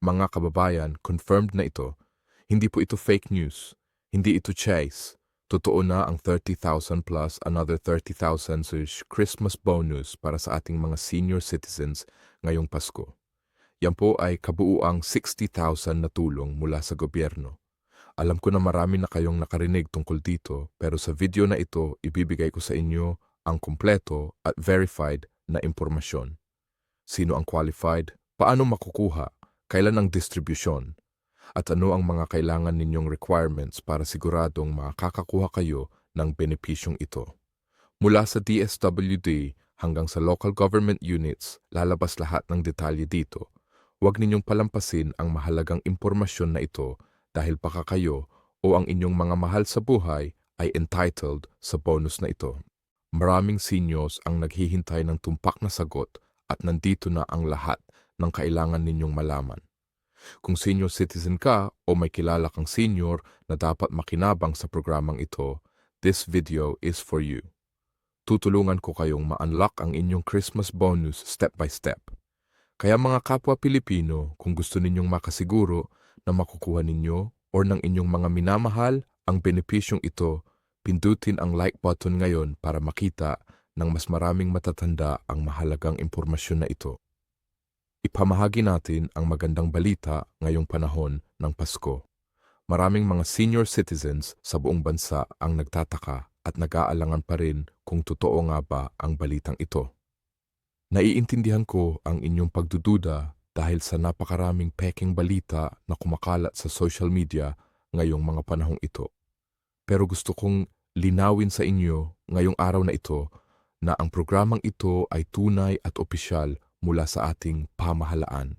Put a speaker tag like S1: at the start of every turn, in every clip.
S1: Mga kababayan, confirmed na ito. Hindi po ito fake news. Hindi ito chase. Totoo na ang 30,000 plus another 30,000 Christmas bonus para sa ating mga senior citizens ngayong Pasko. Yan po ay kabuuang 60,000 na tulong mula sa gobyerno. Alam ko na marami na kayong nakarinig tungkol dito, pero sa video na ito, ibibigay ko sa inyo ang kumpleto at verified na impormasyon. Sino ang qualified? Paano makukuha? Kailan ang distribusyon? At ano ang mga kailangan ninyong requirements para siguradong makakakuha kayo ng benepisyong ito. Mula sa DSWD hanggang sa local government units, lalabas lahat ng detalye dito. Huwag ninyong palampasin ang mahalagang impormasyon na ito dahil baka kayo o ang inyong mga mahal sa buhay ay entitled sa bonus na ito. Maraming seniors ang naghihintay ng tumpak na sagot at nandito na ang lahat ng kailangan ninyong malaman. Kung senior citizen ka o may kilala kang senior na dapat makinabang sa programang ito, this video is for you. Tutulungan ko kayong ma-unlock ang inyong Christmas bonus step by step. Kaya mga kapwa Pilipino, kung gusto ninyong makasiguro na makukuha ninyo o ng inyong mga minamahal ang benepisyong ito, pindutin ang like button ngayon para makita ng mas maraming matatanda ang mahalagang impormasyon na ito. Ipamahagi natin ang magandang balita ngayong panahon ng Pasko. Maraming mga senior citizens sa buong bansa ang nagtataka at nag-aalangan pa rin kung totoo nga ba ang balitang ito. Naiintindihan ko ang inyong pagdududa dahil sa napakaraming peking balita na kumakalat sa social media ngayong mga panahong ito. Pero gusto kong linawin sa inyo ngayong araw na ito na ang programang ito ay tunay at opisyal mula sa ating pamahalaan.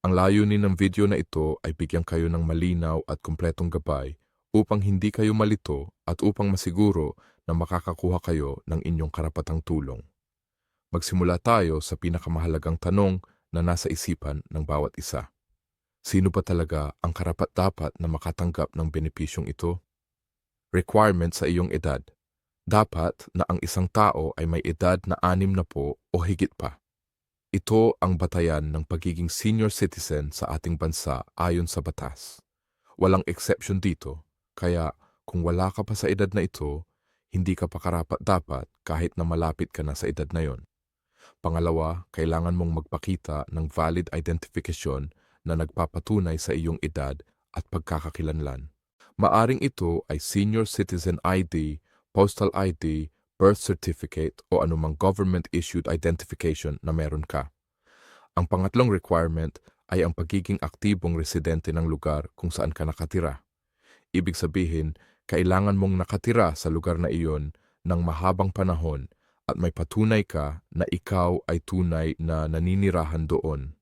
S1: Ang layunin ng video na ito ay bigyan kayo ng malinaw at kumpletong gabay upang hindi kayo malito at upang masiguro na makakakuha kayo ng inyong karapatang tulong. Magsimula tayo sa pinakamahalagang tanong na nasa isipan ng bawat isa. Sino ba talaga ang karapat-dapat na makatanggap ng benepisyong ito? Requirement sa iyong edad. Dapat na ang isang tao ay may edad na 60 o higit pa. Ito ang batayan ng pagiging senior citizen sa ating bansa ayon sa batas. Walang exception dito, kaya kung wala ka pa sa edad na ito, hindi ka pa karapat-dapat kahit na malapit ka na sa edad na yon. Pangalawa, kailangan mong magpakita ng valid identification na nagpapatunay sa iyong edad at pagkakakilanlan. Maaring ito ay Senior Citizen ID, Postal ID, birth certificate o anumang government-issued identification na meron ka. Ang pangatlong requirement ay ang pagiging aktibong residente ng lugar kung saan ka nakatira. Ibig sabihin, kailangan mong nakatira sa lugar na iyon ng mahabang panahon at may patunay ka na ikaw ay tunay na naninirahan doon.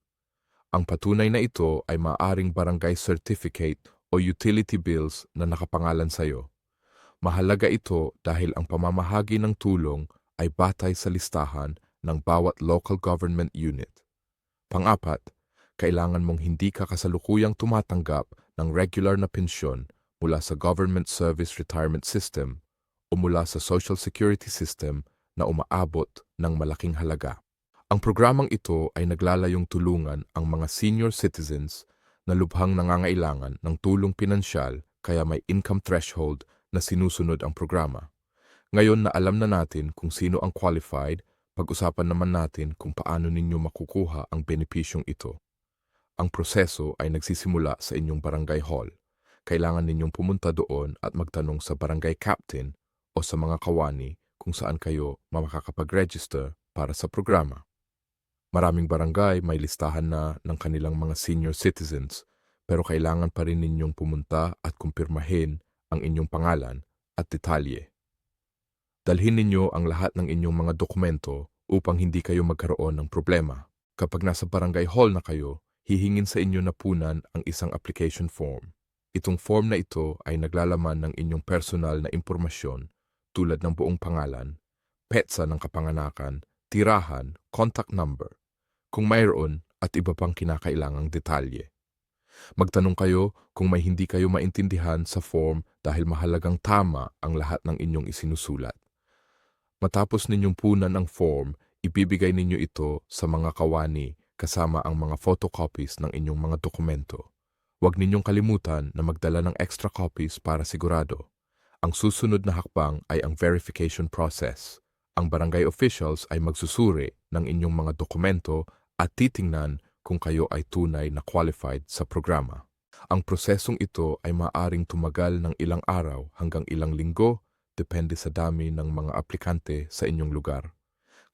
S1: Ang patunay na ito ay maaaring barangay certificate o utility bills na nakapangalan sa iyo. Mahalaga ito dahil ang pamamahagi ng tulong ay batay sa listahan ng bawat local government unit. Pang-apat, kailangan mong hindi ka kasalukuyang tumatanggap ng regular na pensyon mula sa Government Service Retirement System o mula sa Social Security System na umaabot ng malaking halaga. Ang programang ito ay naglalayong tulungan ang mga senior citizens na lubhang nangangailangan ng tulong pinansyal kaya may income threshold na sinusunod ang programa. Ngayon na alam na natin kung sino ang qualified, pag-usapan naman natin kung paano ninyo makukuha ang benepisyong ito. Ang proseso ay nagsisimula sa inyong barangay hall. Kailangan ninyong pumunta doon at magtanong sa barangay captain o sa mga kawani kung saan kayo makakapag-register para sa programa. Maraming barangay may listahan na ng kanilang mga senior citizens, pero kailangan pa rin ninyong pumunta at kumpirmahin ang inyong pangalan at detalye. Dalhin ninyo ang lahat ng inyong mga dokumento upang hindi kayo magkaroon ng problema. Kapag nasa barangay hall na kayo, hihingin sa inyo na punan ang isang application form. Itong form na ito ay naglalaman ng inyong personal na impormasyon tulad ng buong pangalan, petsa ng kapanganakan, tirahan, contact number, kung mayroon at iba pang kinakailangang detalye. Magtanong kayo kung may hindi kayo maintindihan sa form dahil mahalagang tama ang lahat ng inyong isinusulat. Matapos ninyong punan ang form, ibibigay ninyo ito sa mga kawani kasama ang mga photocopies ng inyong mga dokumento. Huwag ninyong kalimutan na magdala ng extra copies para sigurado. Ang susunod na hakbang ay ang verification process. Ang barangay officials ay magsusuri ng inyong mga dokumento at titingnan kung kayo ay tunay na qualified sa programa. Ang prosesong ito ay maaaring tumagal ng ilang araw hanggang ilang linggo, depende sa dami ng mga aplikante sa inyong lugar.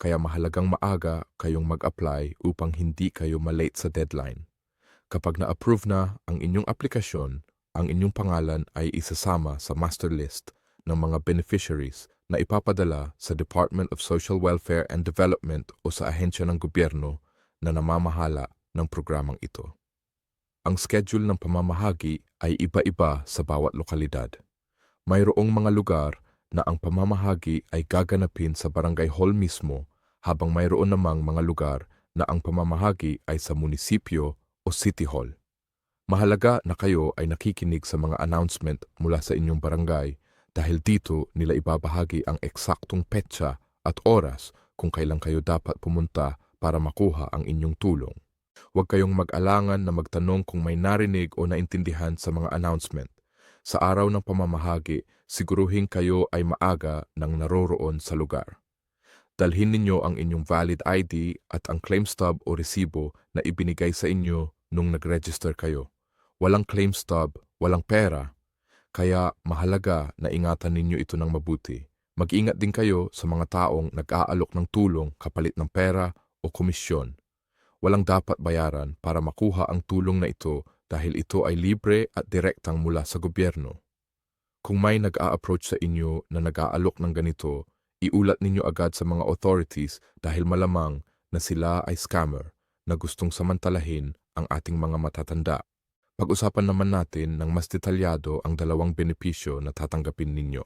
S1: Kaya mahalagang maaga kayong mag-apply upang hindi kayo malate sa deadline. Kapag na-approve na ang inyong aplikasyon, ang inyong pangalan ay isasama sa master list ng mga beneficiaries na ipapadala sa Department of Social Welfare and Development o sa ahensya ng gobyerno na namamahala ng programang ito. Ang schedule ng pamamahagi ay iba-iba sa bawat lokalidad. Mayroong mga lugar na ang pamamahagi ay gaganapin sa barangay hall mismo, habang mayroon namang mga lugar na ang pamamahagi ay sa munisipyo o city hall. Mahalaga na kayo ay nakikinig sa mga announcement mula sa inyong barangay dahil dito nila ibabahagi ang eksaktong petsa at oras kung kailan kayo dapat pumunta para makuha ang inyong tulong. Huwag kayong mag-alangan na magtanong kung may narinig o naintindihan sa mga announcement. Sa araw ng pamamahagi, siguruhin kayo ay maaga nang naroroon sa lugar. Dalhin ninyo ang inyong valid ID at ang claim stub o resibo na ibinigay sa inyo nung nag-register kayo. Walang claim stub, walang pera. Kaya mahalaga na ingatan ninyo ito ng mabuti. Mag-ingat din kayo sa mga taong nag-aalok ng tulong kapalit ng pera o komisyon. Walang dapat bayaran para makuha ang tulong na ito dahil ito ay libre at direktang mula sa gobyerno. Kung may nag-a-approach sa inyo na nag-aalok ng ganito, iulat ninyo agad sa mga authorities dahil malamang na sila ay scammer na gustong samantalahin ang ating mga matatanda. Pag-usapan naman natin ng mas detalyado ang dalawang benepisyo na tatanggapin ninyo.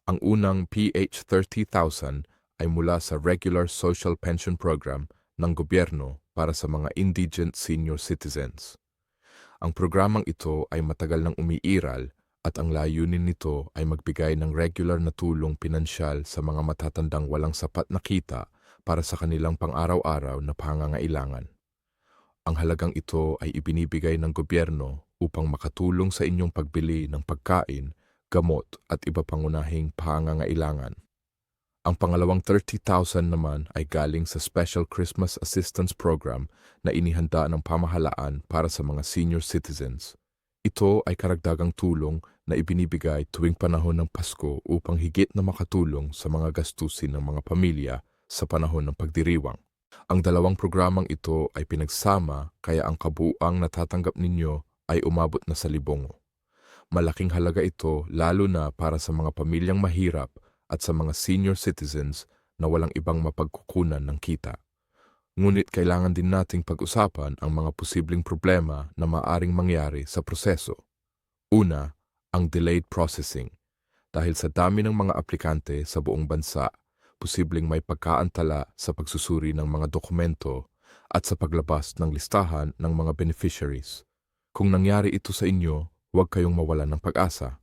S1: Ang unang PH 30,000 ay mula sa Regular Social Pension Program ng gobyerno para sa mga indigent senior citizens. Ang programang ito ay matagal nang umiiral at ang layunin nito ay magbigay ng regular na tulong pinansyal sa mga matatandang walang sapat na kita para sa kanilang pang-araw-araw na pangangailangan. Ang halagang ito ay ibinibigay ng gobyerno upang makatulong sa inyong pagbili ng pagkain, gamot at iba pangunahing pangangailangan. Ang pangalawang 30,000 naman ay galing sa Special Christmas Assistance Program na inihanda ng pamahalaan para sa mga senior citizens. Ito ay karagdagang tulong na ibinibigay tuwing panahon ng Pasko upang higit na makatulong sa mga gastusin ng mga pamilya sa panahon ng pagdiriwang. Ang dalawang programang ito ay pinagsama kaya ang kabuuang natatanggap ninyo ay umabot na sa libongo. Malaking halaga ito lalo na para sa mga pamilyang mahirap at sa mga senior citizens na walang ibang mapagkukunan ng kita. Ngunit kailangan din nating pag-usapan ang mga posibleng problema na maaring mangyari sa proseso. Una, ang delayed processing. Dahil sa dami ng mga aplikante sa buong bansa, posibleng may pagkaantala sa pagsusuri ng mga dokumento at sa paglabas ng listahan ng mga beneficiaries. Kung nangyari ito sa inyo, huwag kayong mawalan ng pag-asa.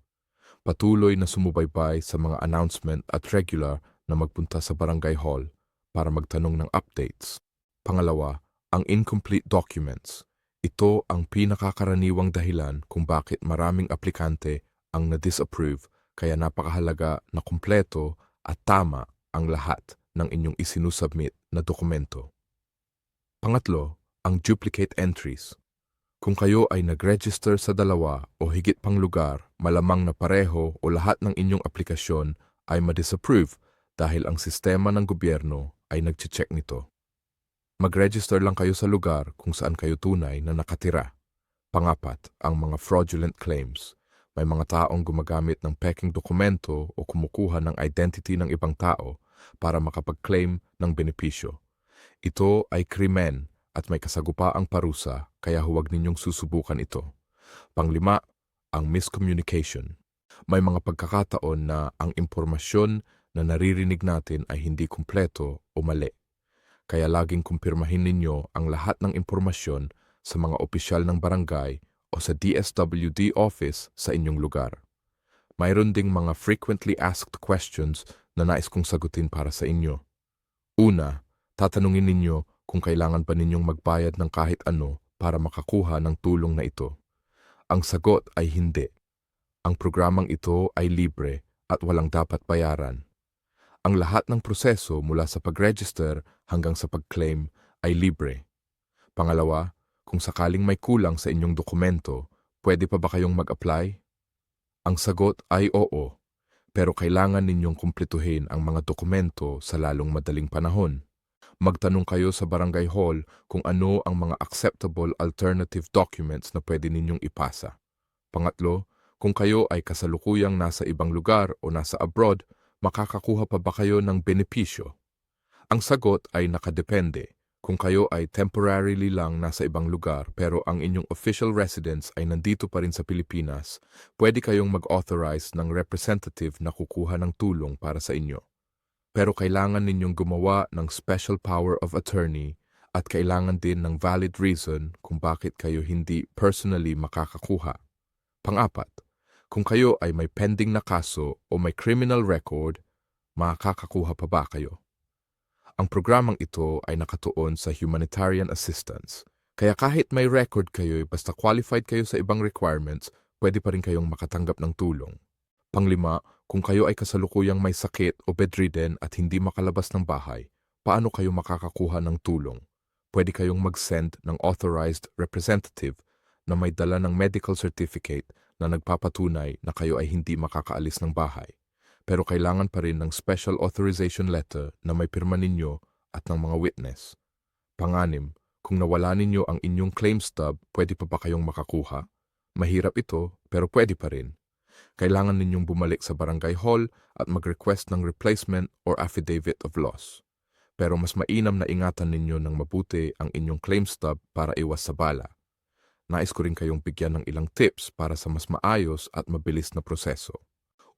S1: Patuloy na sumubaybay sa mga announcement at regular na magpunta sa barangay hall para magtanong ng updates. Pangalawa, ang incomplete documents. Ito ang pinakakaraniwang dahilan kung bakit maraming aplikante ang na-disapprove, kaya napakahalaga na kumpleto at tama ang lahat ng inyong isinusubmit na dokumento. Pangatlo, ang duplicate entries. Kung kayo ay nag-register sa dalawa o higit pang lugar, malamang na pareho o lahat ng inyong aplikasyon ay ma-disapprove dahil ang sistema ng gobyerno ay nag-check nito. Mag-register lang kayo sa lugar kung saan kayo tunay na nakatira. Pangapat, ang mga fraudulent claims. May mga taong gumagamit ng peking dokumento o kumukuha ng identity ng ibang tao para makapag-claim ng benepisyo. Ito ay krimen at may kasagupaang parusa, kaya huwag ninyong susubukan ito. Panglima, ang miscommunication. May mga pagkakataon na ang impormasyon na naririnig natin ay hindi kumpleto o mali. Kaya laging kumpirmahin ninyo ang lahat ng impormasyon sa mga opisyal ng barangay o sa DSWD office sa inyong lugar. Mayroon ding mga frequently asked questions na nais kong sagutin para sa inyo. Una, tatanungin ninyo kung kailangan ba ninyong magbayad ng kahit ano para makakuha ng tulong na ito. Ang sagot ay hindi. Ang programang ito ay libre at walang dapat bayaran. Ang lahat ng proseso mula sa pag-register hanggang sa pag-claim ay libre. Pangalawa, kung sakaling may kulang sa inyong dokumento, pwede pa ba kayong mag-apply? Ang sagot ay oo, pero kailangan ninyong kumpletuhin ang mga dokumento sa lalong madaling panahon. Magtanong kayo sa barangay hall kung ano ang mga acceptable alternative documents na pwede ninyong ipasa. Pangatlo, kung kayo ay kasalukuyang nasa ibang lugar o nasa abroad, makakakuha pa ba kayo ng benepisyo? Ang sagot ay nakadepende. Kung kayo ay temporarily lang nasa ibang lugar pero ang inyong official residence ay nandito pa rin sa Pilipinas, pwede kayong mag-authorize ng representative na kukuha ng tulong para sa inyo. Pero kailangan ninyong gumawa ng special power of attorney at kailangan din ng valid reason kung bakit kayo hindi personally makakakuha. Pang-apat, kung kayo ay may pending na kaso o may criminal record, makakakuha pa ba kayo? Ang programang ito ay nakatuon sa humanitarian assistance. Kaya kahit may record kayo, basta qualified kayo sa ibang requirements, pwede pa rin kayong makatanggap ng tulong. Panglima, kung kayo ay kasalukuyang may sakit o bedridden at hindi makalabas ng bahay, paano kayo makakakuha ng tulong? Pwede kayong mag-send ng authorized representative na may dala ng medical certificate na nagpapatunay na kayo ay hindi makakaalis ng bahay. Pero kailangan pa rin ng special authorization letter na may pirma ninyo at ng mga witness. Panganim, kung nawala ninyo ang inyong claim stub, pwede pa ba kayong makakuha? Mahirap ito, pero pwede pa rin. Kailangan ninyong bumalik sa barangay hall at mag-request ng replacement or affidavit of loss. Pero mas mainam na ingatan ninyo ng mabuti ang inyong claim stub para iwas sa bala. Nais ko rin kayong bigyan ng ilang tips para sa mas maayos at mabilis na proseso.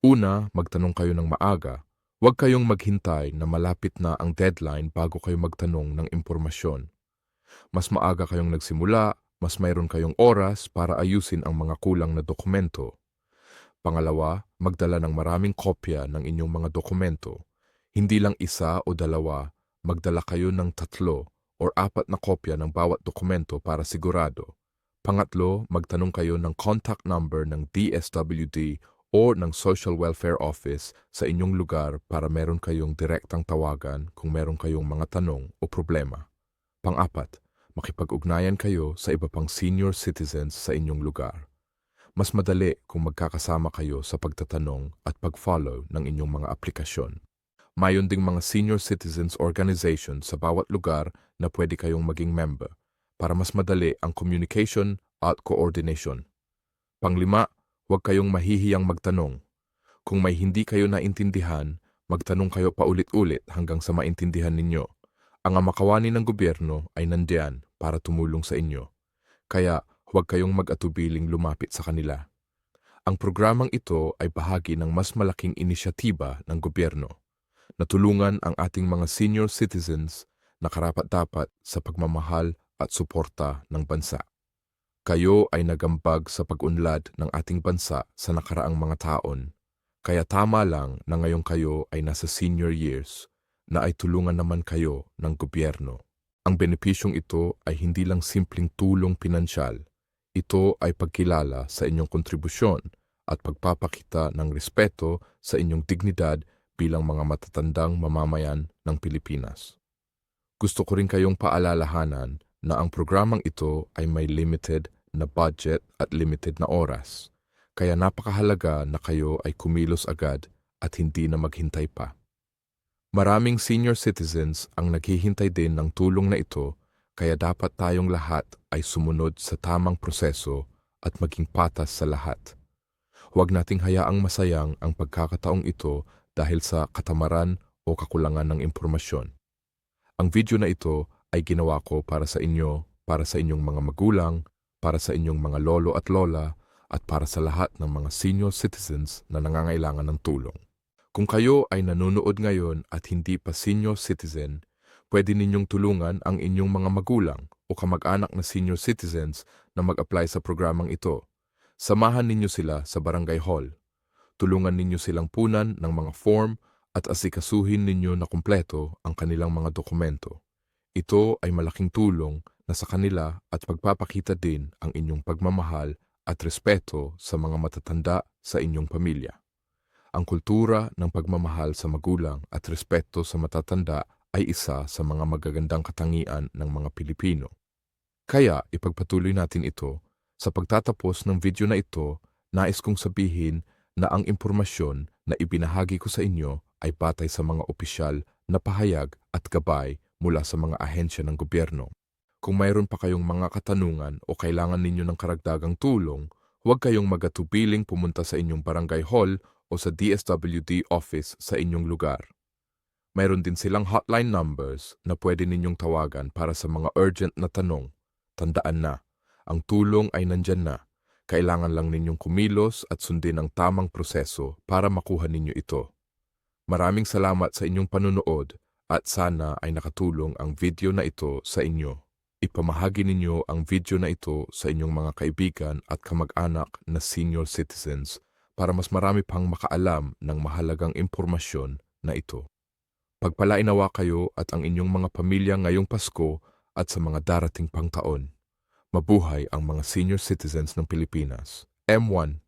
S1: Una, magtanong kayo ng maaga. Huwag kayong maghintay na malapit na ang deadline bago kayo magtanong ng impormasyon. Mas maaga kayong nagsimula, mas mayroon kayong oras para ayusin ang mga kulang na dokumento. Pangalawa, magdala ng maraming kopya ng inyong mga dokumento. Hindi lang isa o dalawa, magdala kayo ng 3 or 4 na kopya ng bawat dokumento para sigurado. Pangatlo, magtanong kayo ng contact number ng DSWD o ng Social Welfare Office sa inyong lugar para meron kayong direktang tawagan kung meron kayong mga tanong o problema. Pang-apat, makipag-ugnayan kayo sa iba pang senior citizens sa inyong lugar. Mas madali kung magkakasama kayo sa pagtatanong at pag-follow ng inyong mga aplikasyon. Mayon ding mga senior citizens organization sa bawat lugar na pwede kayong maging member para mas madali ang communication at coordination. Panglima, huwag kayong mahihiyang magtanong. Kung may hindi kayo naintindihan, magtanong kayo paulit-ulit hanggang sa maintindihan ninyo. Ang amakawani ng gobyerno ay nandiyan para tumulong sa inyo. Kaya huwag kayong mag-atubiling lumapit sa kanila. Ang programang ito ay bahagi ng mas malaking inisyatiba ng gobyerno na tulungan ang ating mga senior citizens na karapat-dapat sa pagmamahal at suporta ng bansa. Kayo ay nagambag sa pag-unlad ng ating bansa sa nakaraang mga taon, kaya tama lang na ngayon kayo ay nasa senior years na ay tulungan naman kayo ng gobyerno. Ang benepisyong ito ay hindi lang simpleng tulong pinansyal, ito ay pagkilala sa inyong kontribusyon at pagpapakita ng respeto sa inyong dignidad bilang mga matatandang mamamayan ng Pilipinas. Gusto ko rin kayong paalalahanan na ang programang ito ay may limited na budget at limited na oras, kaya napakahalaga na kayo ay kumilos agad at hindi na maghintay pa. Maraming senior citizens ang naghihintay din ng tulong na ito, kaya dapat tayong lahat ay sumunod sa tamang proseso at maging patas sa lahat. Huwag nating hayaang masayang ang pagkakataong ito dahil sa katamaran o kakulangan ng impormasyon. Ang video na ito ay ginawa ko para sa inyo, para sa inyong mga magulang, para sa inyong mga lolo at lola, at para sa lahat ng mga senior citizens na nangangailangan ng tulong. Kung kayo ay nanonood ngayon at hindi pa senior citizen, pwede ninyong tulungan ang inyong mga magulang o kamag-anak na senior citizens na mag-apply sa programang ito. Samahan ninyo sila sa barangay hall. Tulungan ninyo silang punan ng mga form at asikasuhin ninyo na kumpleto ang kanilang mga dokumento. Ito ay malaking tulong na sa kanila at pagpapakita din ang inyong pagmamahal at respeto sa mga matatanda sa inyong pamilya. Ang kultura ng pagmamahal sa magulang at respeto sa matatanda ay isa sa mga magagandang katangian ng mga Pilipino. Kaya ipagpatuloy natin ito. Sa pagtatapos ng video na ito, nais kong sabihin na ang impormasyon na ibinahagi ko sa inyo ay batay sa mga opisyal na pahayag at gabay mula sa mga ahensya ng gobyerno. Kung mayroon pa kayong mga katanungan o kailangan ninyo ng karagdagang tulong, huwag kayong magatubiling pumunta sa inyong barangay hall o sa DSWD office sa inyong lugar. Mayroon din silang hotline numbers na pwede ninyong tawagan para sa mga urgent na tanong. Tandaan na, ang tulong ay nandyan na. Kailangan lang ninyong kumilos at sundin ang tamang proseso para makuha ninyo ito. Maraming salamat sa inyong panunood at sana ay nakatulong ang video na ito sa inyo. Ipamahagi ninyo ang video na ito sa inyong mga kaibigan at kamag-anak na senior citizens para mas marami pang makaalam ng mahalagang impormasyon na ito. Pagpalainawa kayo at ang inyong mga pamilya ngayong Pasko at sa mga darating pang taon. Mabuhay ang mga senior citizens ng Pilipinas. M1